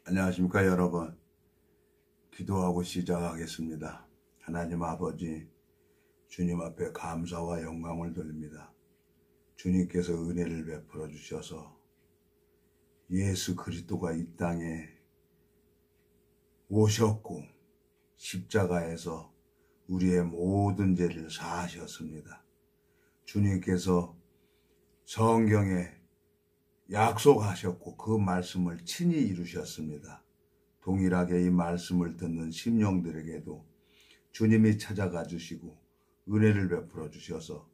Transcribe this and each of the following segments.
안녕하십니까 여러분. 기도하고 시작하겠습니다. 하나님 아버지, 주님 앞에 감사와 영광을 돌립니다. 주님께서 은혜를 베풀어 주셔서 예수 그리스도가 이 땅에 오셨고 십자가에서 우리의 모든 죄를 사하셨습니다. 주님께서 성경에 약속하셨고 그 말씀을 친히 이루셨습니다. 동일하게 이 말씀을 듣는 심령들에게도 주님이 찾아가 주시고 은혜를 베풀어 주셔서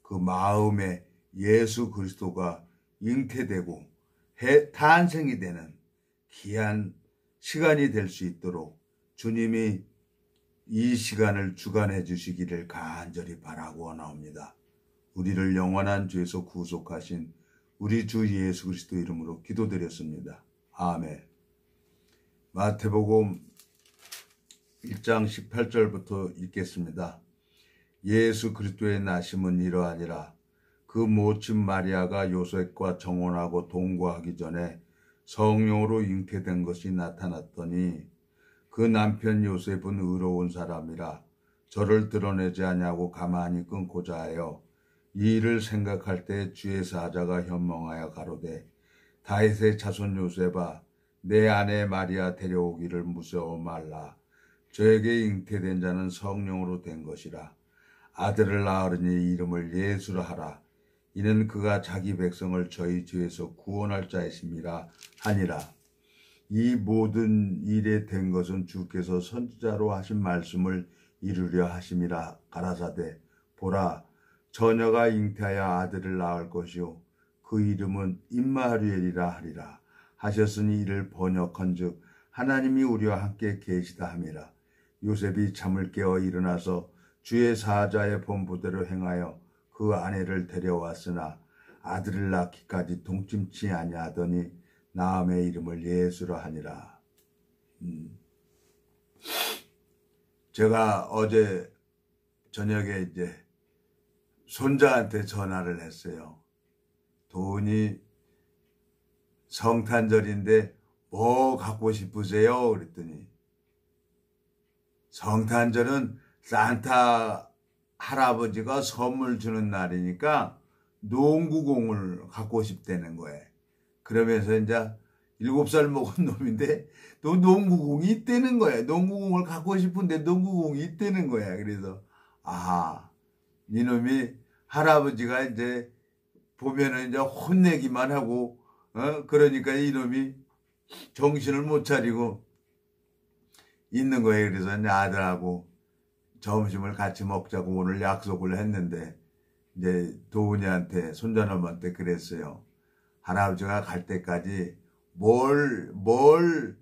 그 마음에 예수 그리스도가 잉태되고 탄생이 되는 귀한 시간이 될 수 있도록 주님이 이 시간을 주관해 주시기를 간절히 바라고 원하옵니다. 우리를 영원한 죄에서 구속하신 우리 주 예수 그리스도 이름으로 기도드렸습니다. 아멘. 마태복음 1장 18절부터 읽겠습니다. 예수 그리스도의 나심은 이러하니라. 그 모친 마리아가 요셉과 정혼하고 동거하기 전에 성령으로 잉태된 것이 나타났더니 그 남편 요셉은 의로운 사람이라 저를 드러내지 아니하고 가만히 끊고자 하여 이 일을 생각할 때 주의 사자가 현몽하여 가로되 다윗의 자손 요셉아 내 아내 마리아 데려오기를 무서워 말라. 저에게 잉태된 자는 성령으로 된 것이라. 아들을 낳으리니 이름을 예수라 하라. 이는 그가 자기 백성을 저희 죄에서 구원할 자이심이라 하니라. 이 모든 일에 된 것은 주께서 선지자로 하신 말씀을 이루려 하심이라 가라사대 보라 처녀가 잉태하여 아들을 낳을 것이요 그 이름은 임마누엘이라 하리라 하셨으니 이를 번역한즉 하나님이 우리와 함께 계시다 함이라. 요셉이 잠을 깨어 일어나서 주의 사자의 본부대로 행하여 그 아내를 데려왔으나 아들을 낳기까지 동침치 아니하더니 나음의 이름을 예수라 하니라. 제가 어제 저녁에 이제 손자한테 전화를 했어요. 돈이 성탄절인데 뭐 갖고 싶으세요? 그랬더니 성탄절은 산타 할아버지가 선물 주는 날이니까 농구공을 갖고 싶다는 거예요. 그러면서 이제 7살 먹은 놈인데 또 농구공이 있다는 거예요. 농구공을 갖고 싶은데 농구공이 있다는 거야. 그래서 아하, 이놈이 할아버지가 이제 보면은 이제 혼내기만 하고 그러니까 이놈이 정신을 못 차리고 있는 거예요. 그래서 이제 아들하고 점심을 같이 먹자고 오늘 약속을 했는데 이제 도훈이한테 손자놈한테 그랬어요. 할아버지가 갈 때까지 뭘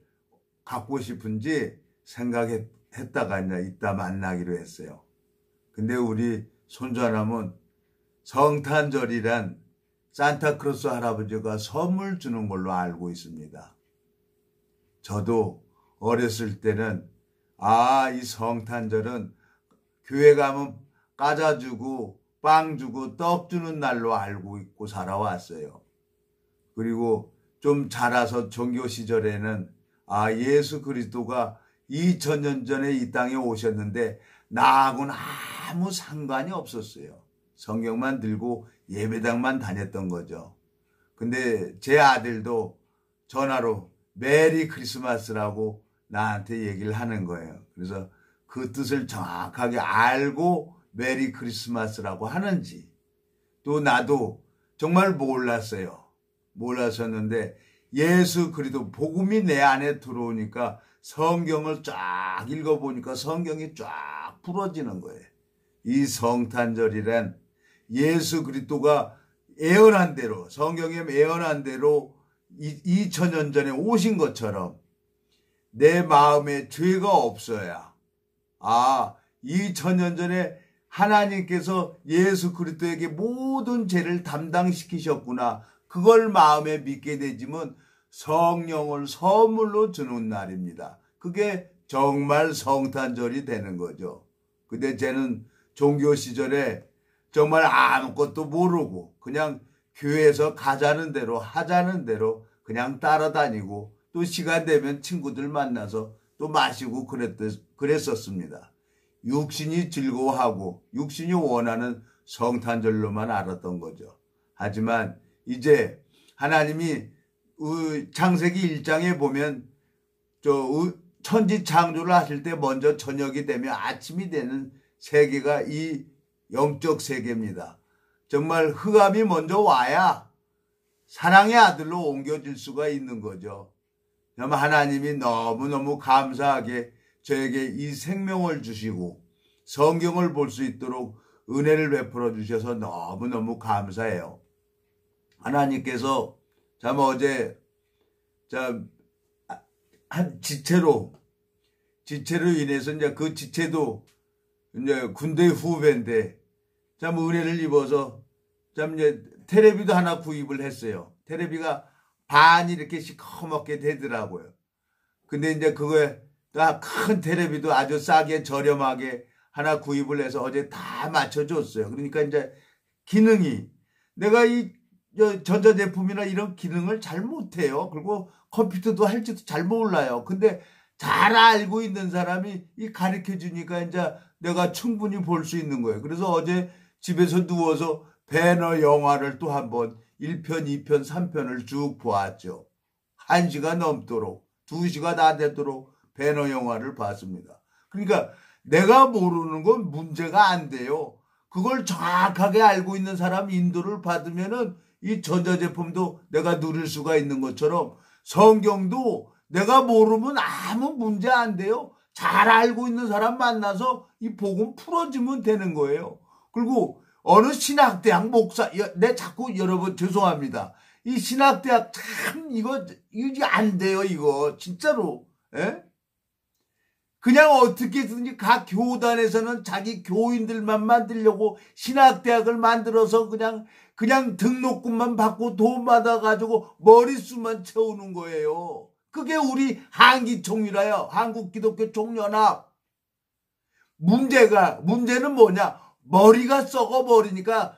갖고 싶은지 생각했다가 이제 이따 만나기로 했어요. 근데 우리 손자남은 성탄절이란 산타크로스 할아버지가 선물 주는 걸로 알고 있습니다. 저도 어렸을 때는 이 성탄절은 교회 가면 과자 주고 빵 주고 떡 주는 날로 알고 있고 살아왔어요. 그리고 좀 자라서 종교 시절에는 예수 그리스도가 2000년 전에 이 땅에 오셨는데 나하고는 아무 상관이 없었어요. 성경만 들고 예배당만 다녔던 거죠. 근데 제 아들도 전화로 메리 크리스마스라고 나한테 얘기를 하는 거예요. 그래서 그 뜻을 정확하게 알고 메리 크리스마스라고 하는지 또 나도 정말 몰랐었는데 예수 그리스도 복음이 내 안에 들어오니까 성경을 쫙 읽어보니까 성경이 쫙 풀어지는 거예요. 이 성탄절이란 예수 그리스도가 예언한 대로 성경에 예언한 대로 2000년 전에 오신 것처럼 내 마음에 죄가 없어야 2000년 전에 하나님께서 예수 그리스도에게 모든 죄를 담당시키셨구나. 그걸 마음에 믿게 되지면 성령을 선물로 주는 날입니다. 그게 정말 성탄절이 되는 거죠. 근데 쟤는 종교 시절에 정말 아무것도 모르고 그냥 교회에서 가자는 대로 하자는 대로 그냥 따라다니고 또 시간 되면 친구들 만나서 또 마시고 그랬었습니다. 육신이 즐거워하고 육신이 원하는 성탄절로만 알았던 거죠. 하지만 이제 하나님이 창세기 1장에 보면 천지 창조를 하실 때 먼저 저녁이 되면 아침이 되는 세계가 이 영적 세계입니다. 정말 흑암이 먼저 와야 사랑의 아들로 옮겨질 수가 있는 거죠. 정말 하나님이 너무너무 감사하게 저에게 이 생명을 주시고 성경을 볼 수 있도록 은혜를 베풀어 주셔서 너무너무 감사해요. 하나님께서 참 어제 한 지체로 인해서 이제 그 지체도 이제 군대 후배인데 참 은혜를 입어서 참 이제 테레비도 하나 구입을 했어요. 테레비가 반이 이렇게 시커멓게 되더라고요. 근데 이제 그거에 큰 테레비도 아주 싸게 저렴하게 하나 구입을 해서 어제 다 맞춰줬어요. 그러니까 이제 기능이 내가 이 전자제품이나 이런 기능을 잘 못해요. 그리고 컴퓨터도 할지도 잘 몰라요. 근데 잘 알고 있는 사람이 이 가르쳐 주니까 이제 내가 충분히 볼 수 있는 거예요. 그래서 어제 집에서 누워서 배너 영화를 또 한번 1편, 2편, 3편을 쭉 보았죠. 1시간 넘도록 2시가 다 되도록 배너 영화를 봤습니다. 그러니까 내가 모르는 건 문제가 안 돼요. 그걸 정확하게 알고 있는 사람 인도를 받으면은 이 전자제품도 내가 누릴 수가 있는 것처럼 성경도 내가 모르면 아무 문제 안 돼요. 잘 알고 있는 사람 만나서 이 복음 풀어주면 되는 거예요. 그리고 어느 신학대학 목사, 자꾸 여러분 죄송합니다. 이 신학대학 참 이거 안 돼요, 이거. 진짜로. 예? 그냥 어떻게든지 각 교단에서는 자기 교인들만 만들려고 신학대학을 만들어서 그냥 등록금만 받고 돈 받아가지고 머릿수만 채우는 거예요. 그게 우리 한기총이라요. 한국기독교총연합. 문제는 뭐냐? 머리가 썩어버리니까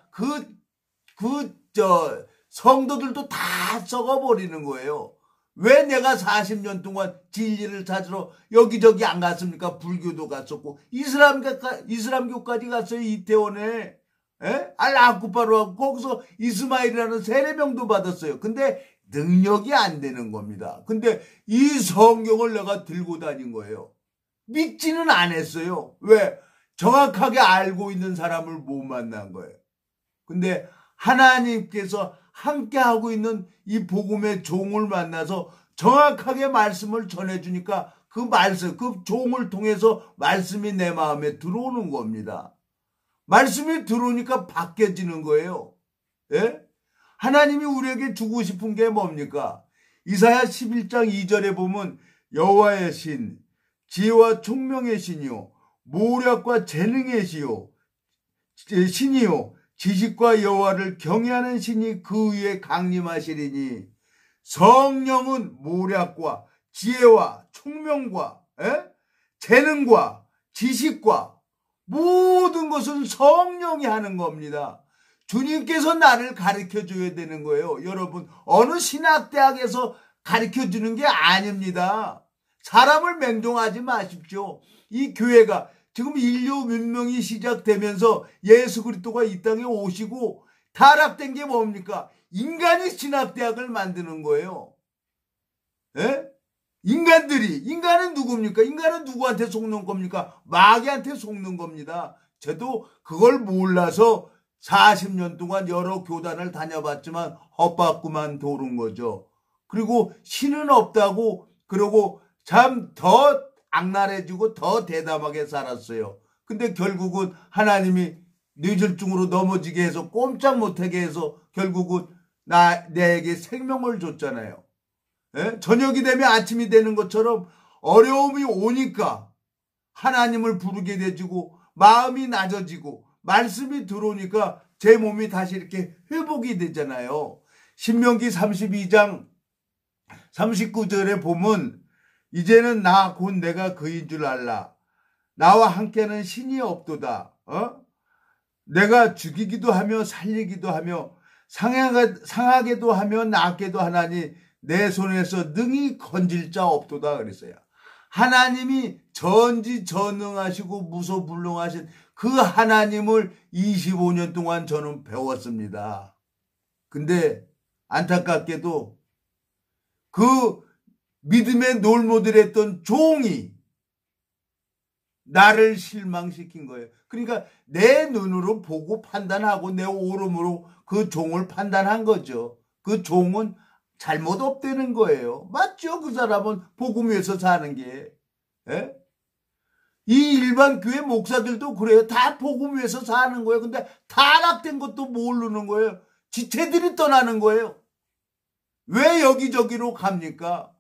성도들도 다 썩어버리는 거예요. 왜 내가 40년 동안 진리를 찾으러 여기저기 안 갔습니까? 불교도 갔었고 이슬람교까지 갔어요. 이태원에. 알아쿠파로 하고 거기서 이스마일이라는 세례명도 받았어요. 근데 능력이 안 되는 겁니다. 근데 이 성경을 내가 들고 다닌 거예요. 믿지는 않았어요. 왜? 정확하게 알고 있는 사람을 못 만난 거예요. 근데 하나님께서 함께하고 있는 이 복음의 종을 만나서 정확하게 말씀을 전해주니까 그 종을 통해서 말씀이 내 마음에 들어오는 겁니다. 말씀이 들어오니까 바뀌어지는 거예요. 예? 하나님이 우리에게 주고 싶은 게 뭡니까? 이사야 11장 2절에 보면 여호와의 신, 지혜와 총명의 신이요, 모략과 재능의 신이요, 지식과 여호와를 경외하는 신이 그 위에 강림하시리니 성령은 모략과 지혜와 총명과 재능과 지식과 모든 것은 성령이 하는 겁니다. 주님께서 나를 가르쳐줘야 되는 거예요. 여러분, 어느 신학대학에서 가르쳐주는 게 아닙니다. 사람을 맹종하지 마십시오. 이 교회가 지금 인류 문명이 시작되면서 예수 그리스도가 이 땅에 오시고 타락된 게 뭡니까? 인간이 신학대학을 만드는 거예요. 인간은 누굽니까? 인간은 누구한테 속는 겁니까? 마귀한테 속는 겁니다. 저도 그걸 몰라서 40년 동안 여러 교단을 다녀봤지만 헛바꾸만 도는 거죠. 그리고 신은 없다고 그러고 참 더 악랄해지고 더 대담하게 살았어요. 근데 결국은 하나님이 뇌졸중으로 넘어지게 해서 꼼짝 못하게 해서 결국은 내게 생명을 줬잖아요. 저녁이 되면 아침이 되는 것처럼 어려움이 오니까 하나님을 부르게 되지고 마음이 낮아지고 말씀이 들어오니까 제 몸이 다시 이렇게 회복이 되잖아요. 신명기 32장 39절에 보면 이제는 나 곧 내가 그인 줄 알라. 나와 함께는 신이 없도다. 내가 죽이기도 하며 살리기도 하며 상하게도 하며 낫게도 하나니 내 손에서 능히 건질 자 없도다 그랬어요. 하나님이 전지전능하시고 무소불능하신 그 하나님을 25년 동안 저는 배웠습니다. 근데 안타깝게도 그 믿음의 롤모델했던 종이 나를 실망시킨 거예요. 그러니까 내 눈으로 보고 판단하고 내 오름으로 그 종을 판단한 거죠. 그 종은 잘못 없다는 거예요. 맞죠? 그 사람은 복음 위해서 사는 게. 예? 이 일반 교회 목사들도 그래요. 다 복음 위해서 사는 거예요. 근데 타락된 것도 모르는 거예요. 지체들이 떠나는 거예요. 왜 여기저기로 갑니까?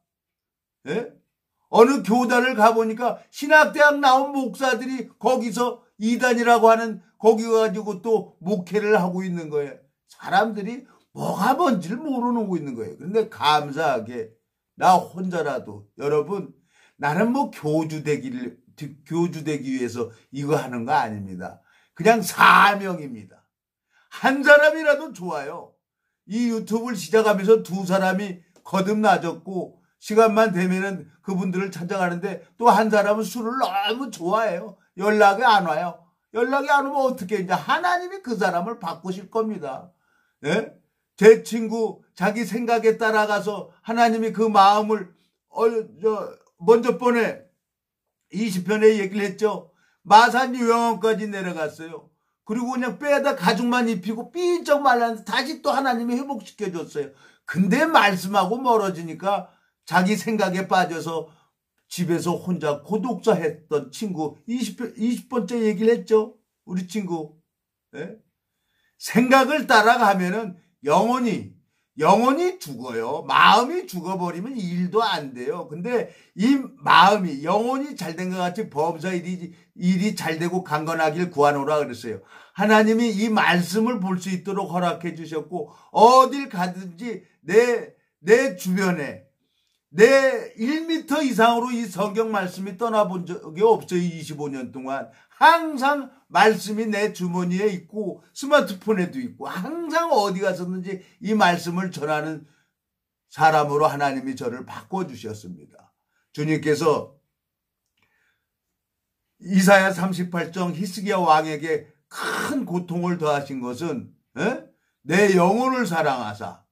예? 어느 교단을 가보니까 신학대학 나온 목사들이 거기서 이단이라고 하는 거기 가지고 또 목회를 하고 있는 거예요. 사람들이 뭐가 뭔지를 모르고 있는 거예요. 그런데 감사하게 나 혼자라도 여러분 나는 뭐 교주되기 위해서 이거 하는 거 아닙니다. 그냥 사명입니다. 한 사람이라도 좋아요. 이 유튜브를 시작하면서 두 사람이 거듭나졌고 시간만 되면은 그분들을 찾아가는데 또 한 사람은 술을 너무 좋아해요. 연락이 안 와요. 연락이 안 오면 어떻게 이제 하나님이 그 사람을 바꾸실 겁니다. 예? 제 친구 자기 생각에 따라가서 하나님이 그 마음을 먼저 번에 20편에 얘기를 했죠. 마산 요양원까지 내려갔어요. 그리고 그냥 빼다 가죽만 입히고 삐쩍 말랐는데 다시 또 하나님이 회복시켜줬어요. 근데 말씀하고 멀어지니까 자기 생각에 빠져서 집에서 혼자 고독사 했던 친구 20번째 얘기를 했죠. 우리 친구. 예? 생각을 따라가면은 영혼이 죽어요. 마음이 죽어버리면 일도 안 돼요. 근데 이 마음이 영혼이 잘된 것 같이 범사 일이 잘되고 강건하길 구하노라 그랬어요. 하나님이 이 말씀을 볼 수 있도록 허락해 주셨고 어딜 가든지 내 주변에 내 1m 이상으로 이 성경 말씀이 떠나본 적이 없어요. 25년 동안 항상 말씀이 내 주머니에 있고 스마트폰에도 있고 항상 어디 가서든지 이 말씀을 전하는 사람으로 하나님이 저를 바꿔주셨습니다. 주님께서 이사야 38장 히스기야 왕에게 큰 고통을 더하신 것은 내 영혼을 사랑하사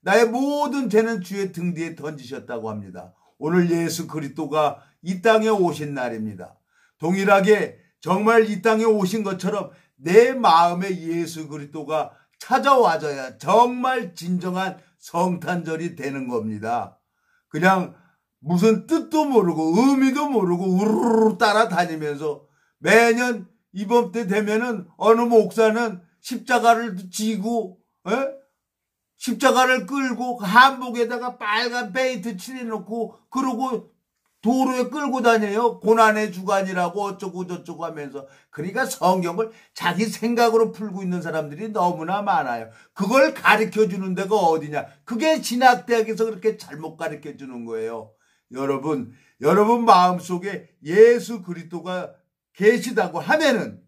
나의 모든 죄는 주의 등 뒤에 던지셨다고 합니다. 오늘 예수 그리스도가 이 땅에 오신 날입니다. 동일하게 정말 이 땅에 오신 것처럼 내 마음에 예수 그리스도가 찾아와줘야 정말 진정한 성탄절이 되는 겁니다. 그냥 무슨 뜻도 모르고 의미도 모르고 우르르 따라다니면서 매년 이번 때 되면은 어느 목사는 십자가를 지고 십자가를 끌고 한복에다가 빨간 페인트 칠해놓고 그러고 도로에 끌고 다녀요. 고난의 주간이라고 어쩌고 저쩌고 하면서. 그러니까 성경을 자기 생각으로 풀고 있는 사람들이 너무나 많아요. 그걸 가르쳐주는 데가 어디냐. 그게 신학대학에서 그렇게 잘못 가르쳐주는 거예요. 여러분 마음속에 예수 그리스도가 계시다고 하면은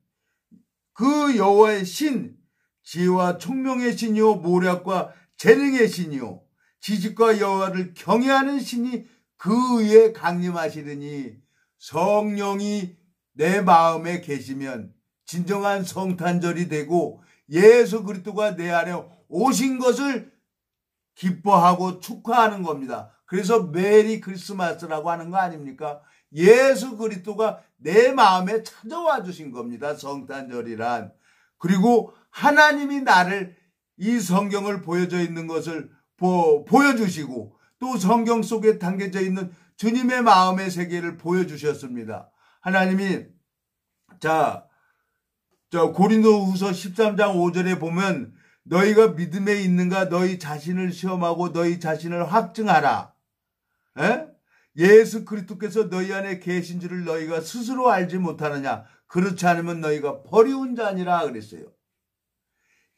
그 여호와의 신, 지혜와 총명의 신이요 모략과 재능의 신이요 지식과 여호와를 경외하는 신이 그 위에 강림하시더니 성령이 내 마음에 계시면 진정한 성탄절이 되고 예수 그리스도가 내 안에 오신 것을 기뻐하고 축하하는 겁니다. 그래서 메리 크리스마스라고 하는 거 아닙니까? 예수 그리스도가 내 마음에 찾아와 주신 겁니다. 성탄절이란. 그리고 하나님이 나를 이 성경을 보여져 있는 것을 보여주시고 또 성경 속에 담겨져 있는 주님의 마음의 세계를 보여주셨습니다. 하나님이 고린도후서 13장 5절에 보면 너희가 믿음에 있는가 너희 자신을 시험하고 너희 자신을 확증하라. 예수 그리스도께서 너희 안에 계신 줄을 너희가 스스로 알지 못하느냐. 그렇지 않으면 너희가 버리운 자니라 그랬어요.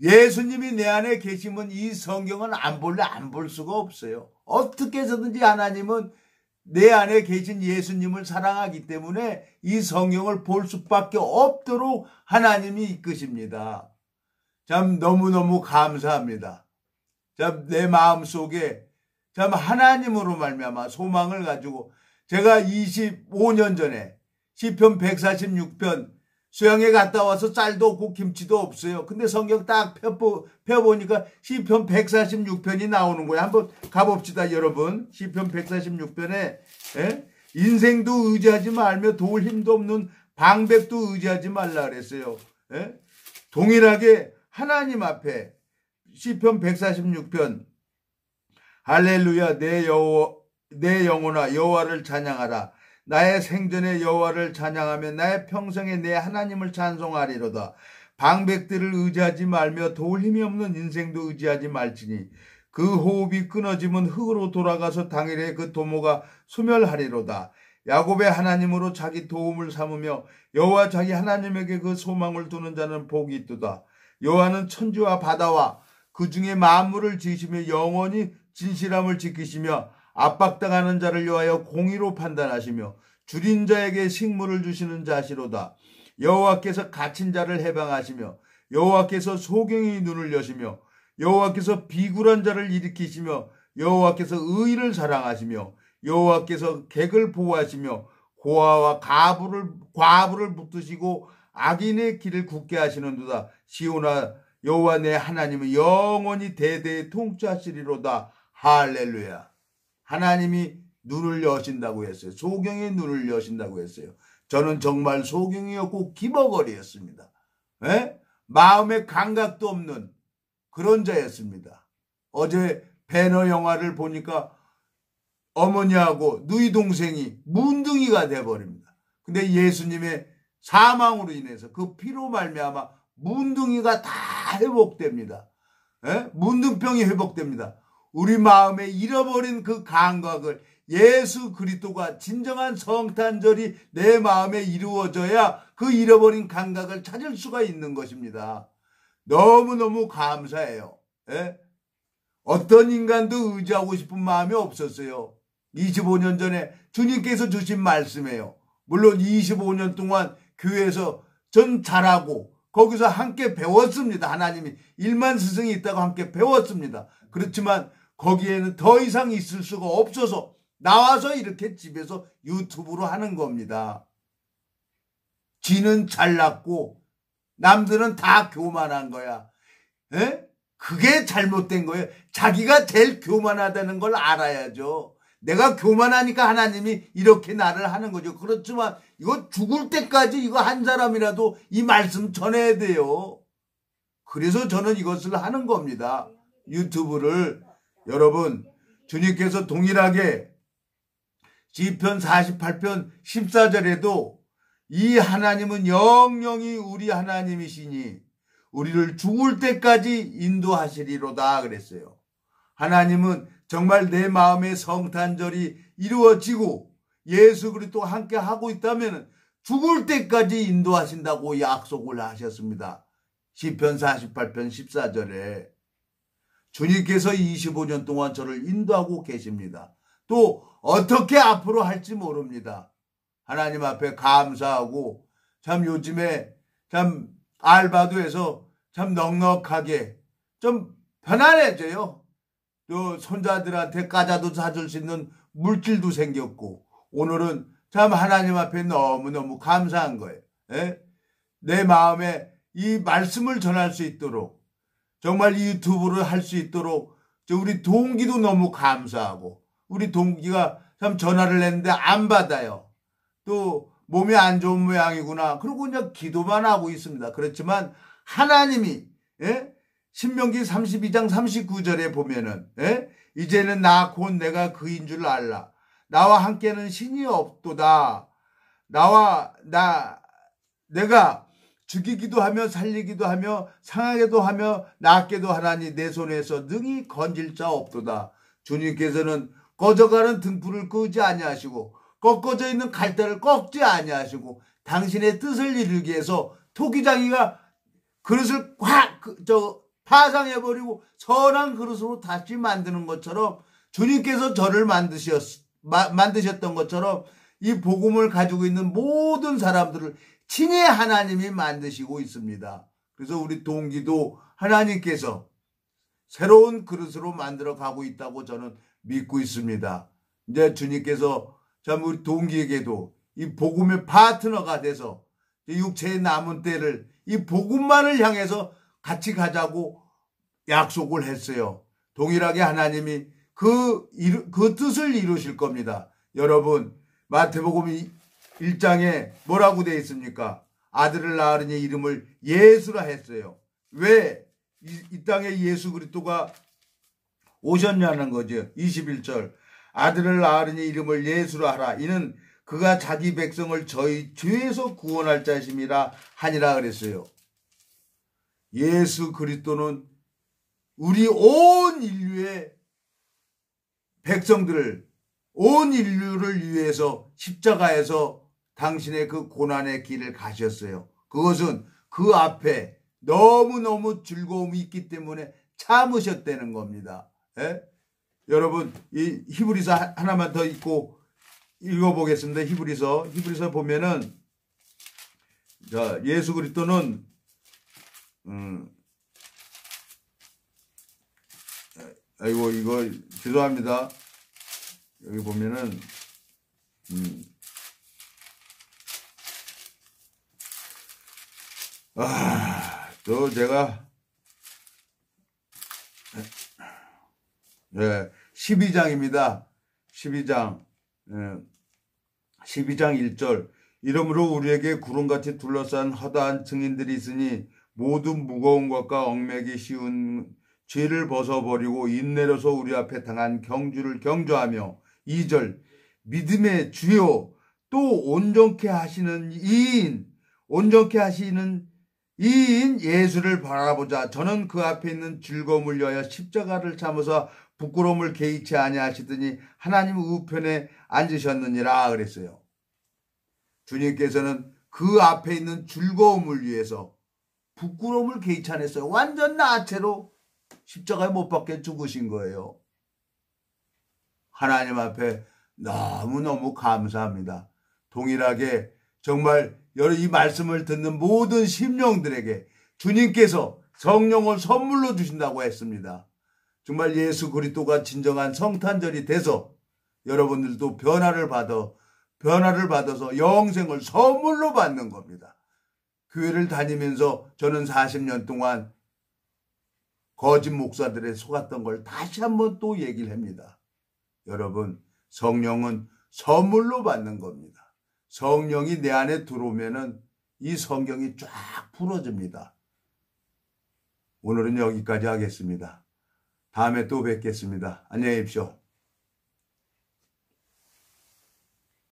예수님이 내 안에 계시면 이 성경은 안 볼 수가 없어요. 어떻게 해서든지 하나님은 내 안에 계신 예수님을 사랑하기 때문에 이 성경을 볼 수밖에 없도록 하나님이 이끄십니다. 참 너무너무 감사합니다. 참 내 마음속에 참 하나님으로 말미암아 소망을 가지고 제가 25년 전에 시편 146편 수양에 갔다 와서 쌀도 없고 김치도 없어요. 근데 성경 딱 펴보니까 시편 146편이 나오는 거예요. 한번 가봅시다, 여러분. 시편 146편에 인생도 의지하지 말며 도울 힘도 없는 방백도 의지하지 말라 그랬어요. 동일하게 하나님 앞에 시편 146편 할렐루야 내 영혼아 여호와를 찬양하라. 나의 생전에 여호와를 찬양하며 나의 평생에 내 하나님을 찬송하리로다. 방백들을 의지하지 말며 도울 힘이 없는 인생도 의지하지 말지니 그 호흡이 끊어지면 흙으로 돌아가서 당일에 그 도모가 소멸하리로다. 야곱의 하나님으로 자기 도움을 삼으며 여호와 자기 하나님에게 그 소망을 두는 자는 복이 있도다. 여호와는 천지와 바다와 그 중에 만물을 지으시며 영원히 진실함을 지키시며 압박당하는 자를 위하여 공의로 판단하시며 줄인 자에게 식물을 주시는 자시로다. 여호와께서 갇힌 자를 해방하시며 여호와께서 소경의 눈을 여시며 여호와께서 비굴한 자를 일으키시며 여호와께서 의를 사랑하시며 여호와께서 객을 보호하시며 고아와 과부를 붙드시고 악인의 길을 굳게 하시는도다. 시온아 여호와 내 하나님은 영원히 대대에 통치하시리로다. 할렐루야. 하나님이 눈을 여신다고 했어요. 소경의 눈을 여신다고 했어요. 저는 정말 소경이었고 기버거리였습니다. 마음의 감각도 없는 그런 자였습니다. 어제 배너 영화를 보니까 어머니하고 누이 동생이 문둥이가 돼버립니다. 근데 예수님의 사망으로 인해서 그 피로 말미암아 문둥이가 다 회복됩니다. 문둥병이 회복됩니다. 우리 마음에 잃어버린 그 감각을 예수 그리스도가 진정한 성탄절이 내 마음에 이루어져야 그 잃어버린 감각을 찾을 수가 있는 것입니다. 너무너무 감사해요. 어떤 인간도 의지하고 싶은 마음이 없었어요. 25년 전에 주님께서 주신 말씀이에요. 물론 25년 동안 교회에서 전 잘하고 거기서 함께 배웠습니다. 하나님이 1만 스승이 있다고 함께 배웠습니다. 그렇지만 거기에는 더 이상 있을 수가 없어서 나와서 이렇게 집에서 유튜브로 하는 겁니다. 지는 잘났고 남들은 다 교만한 거야. 그게 잘못된 거예요. 자기가 제일 교만하다는 걸 알아야죠. 내가 교만하니까 하나님이 이렇게 나를 하는 거죠. 그렇지만 이거 죽을 때까지 이거 한 사람이라도 이 말씀 전해야 돼요. 그래서 저는 이것을 하는 겁니다. 유튜브를. 여러분, 주님께서 동일하게 시편 48편 14절에도 이 하나님은 영영이 우리 하나님이시니 우리를 죽을 때까지 인도하시리로다 그랬어요. 하나님은 정말 내 마음의 성탄절이 이루어지고 예수 그리스도와 함께 하고 있다면 죽을 때까지 인도하신다고 약속을 하셨습니다. 시편 48편 14절에 주님께서 25년 동안 저를 인도하고 계십니다. 또 어떻게 앞으로 할지 모릅니다. 하나님 앞에 감사하고 참 요즘에 참 알바도 해서 참 넉넉하게 좀 편안해져요. 또 손자들한테 과자도 사줄 수 있는 물질도 생겼고 오늘은 참 하나님 앞에 너무너무 감사한 거예요. 내 마음에 이 말씀을 전할 수 있도록 정말 이 유튜브를 할 수 있도록 우리 동기도 너무 감사하고 우리 동기가 참 전화를 했는데 안 받아요. 또 몸이 안 좋은 모양이구나. 그러고 그냥 기도만 하고 있습니다. 그렇지만 하나님이 신명기 32장 39절에 보면은 이제는 나 곧 내가 그인 줄 알라. 나와 함께는 신이 없도다. 내가 죽이기도 하며 살리기도 하며 상하게도 하며 낫게도 하나니 내 손에서 능히 건질 자 없도다. 주님께서는 꺼져가는 등불을 끄지 아니하시고 꺾어져 있는 갈대를 꺾지 아니하시고 당신의 뜻을 이루기 위해서 토기장이가 그릇을 파상해버리고 선한 그릇으로 다시 만드는 것처럼 주님께서 저를 만드셨던 것처럼 이 복음을 가지고 있는 모든 사람들을 친히 하나님이 만드시고 있습니다. 그래서 우리 동기도 하나님께서 새로운 그릇으로 만들어 가고 있다고 저는 믿고 있습니다. 이제 주님께서 참 우리 동기에게도 이 복음의 파트너가 돼서 육체의 남은 때를 이 복음만을 향해서 같이 가자고 약속을 했어요. 동일하게 하나님이 그 뜻을 이루실 겁니다. 여러분, 마태복음 1장에 뭐라고 되어 있습니까? 아들을 낳으니 이름을 예수라 했어요. 왜? 이 땅에 예수 그리스도가 오셨냐는 거죠. 21절. 아들을 낳으니 이름을 예수라 하라. 이는 그가 자기 백성을 저희 죄에서 구원할 자심이라 하니라 그랬어요. 예수 그리스도는 우리 온 인류의 백성들을, 온 인류를 위해서 십자가에서 당신의 그 고난의 길을 가셨어요. 그것은 그 앞에 너무너무 즐거움이 있기 때문에 참으셨다는 겁니다. 예? 여러분, 이 히브리서 하나만 더 읽고 읽어보겠습니다. 히브리서 보면은, 자, 예수 그리스도는, 아이고, 이거, 죄송합니다. 여기 보면은, 또 제가, 12장입니다. 12장 1절. 이러므로 우리에게 구름같이 둘러싼 허다한 증인들이 있으니 모든 무거운 것과 얽매기 쉬운 죄를 벗어버리고 인내로서 우리 앞에 당한 경주를 경주하며 2절. 믿음의 주요 또 온전케 하시는 이인 예수를 바라보자. 저는 그 앞에 있는 즐거움을 위하여 십자가를 참으사 부끄러움을 개의치 아니하시더니 하나님 우편에 앉으셨느니라 그랬어요. 주님께서는 그 앞에 있는 즐거움을 위해서 부끄러움을 개의치 않았어요. 완전 나체로 십자가에 못 박혀 죽으신 거예요. 하나님 앞에 너무너무 감사합니다. 동일하게 정말 이 말씀을 듣는 모든 심령들에게 주님께서 성령을 선물로 주신다고 했습니다. 정말 예수 그리스도가 진정한 성탄절이 돼서 여러분들도 변화를 받아서 영생을 선물로 받는 겁니다. 교회를 다니면서 저는 40년 동안 거짓 목사들에 속았던 걸 다시 한번 또 얘기를 합니다. 여러분, 성령은 선물로 받는 겁니다. 성령이 내 안에 들어오면은 이 성경이 쫙 풀어집니다. 오늘은 여기까지 하겠습니다. 다음에 또 뵙겠습니다. 안녕히 계십시오.